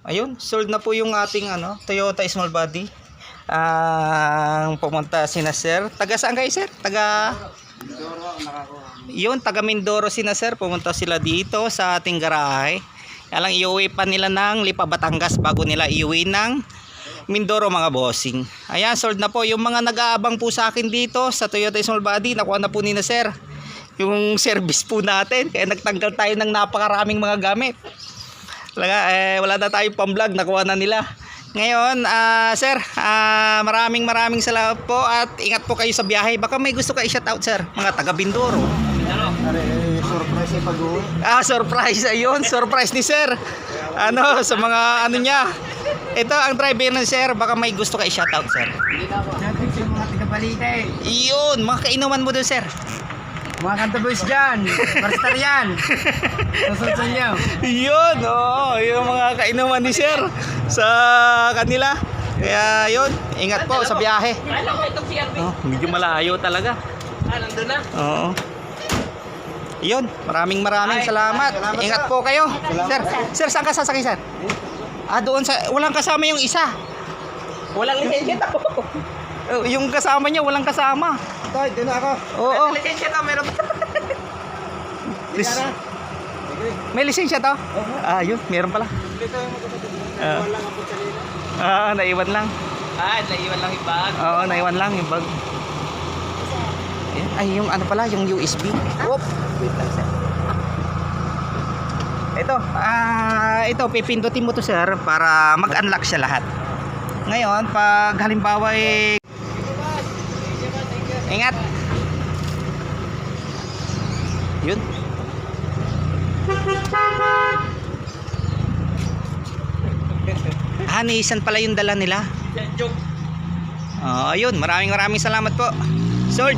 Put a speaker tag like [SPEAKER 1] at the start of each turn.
[SPEAKER 1] Ayun, sold na po yung ating Toyota small body. Ang pumunta sina sir. Taga saan kayo sir? Taga yun, taga Mindoro sina sir. Pumunta sila dito sa ating garahe. Kaya lang iuwi pa nila ng Lipa, Batangas bago nila iuwi ng Mindoro mga bossing. Ayan, sold na po. Yung mga nag-aabang po sa akin dito sa Toyota small body, nakuha na po ni na sir yung service po natin. Kaya nagtanggal tayo ng napakaraming mga gamit. Wala na tayong pang-vlog, nakuha na nila. Ngayon, sir, maraming salamat po at ingat po kayo sa biyahe. Baka may gusto kayo shout out, sir, mga taga Mindoro.
[SPEAKER 2] Surprise yung pag-uwi.
[SPEAKER 1] Surprise, ayun, surprise ni sir. Sa mga niya. Ito ang driver ng sir, baka may gusto kayo shout out, sir.
[SPEAKER 2] Shout out sa mga taga-balita eh.
[SPEAKER 1] Iyon, mga kainuman mo doon, sir.
[SPEAKER 2] Mga kantabos dyan, barstar yan. Susunod sa inyo.
[SPEAKER 1] Yun, yung mga kainuman ni sir sa kanila. Kaya yun, ingat po sa biyahe. Medyo malayo talaga.
[SPEAKER 2] Nandun na?
[SPEAKER 1] Oo. Yun, maraming salamat. Ingat po kayo. Sir, saan ka sasakay, sir? Doon sa, walang kasama yung isa. Walang lisensya to. Yung kasama niya, walang kasama.
[SPEAKER 2] Toy, doon ako.
[SPEAKER 1] Oo.
[SPEAKER 2] Lisensya to, meron.
[SPEAKER 1] May lisensya to? Yun, meron pala.
[SPEAKER 2] Dito yung magkakapit. Wala nga po kanina.
[SPEAKER 1] Naiwan lang.
[SPEAKER 2] Naiwan lang yung bag.
[SPEAKER 1] Oo, naiwan lang yung bag. Ayan. Ay, yung pala, yung USB. Whoop. Wait lang, sir. Ito, pipindutin mo to, sir, para mag-unlock siya lahat. Ngayon, pag halimbawa ingat. Yun. Nissan pala yung dala nila.
[SPEAKER 2] Joke.
[SPEAKER 1] Ayun, maraming salamat po. Sold.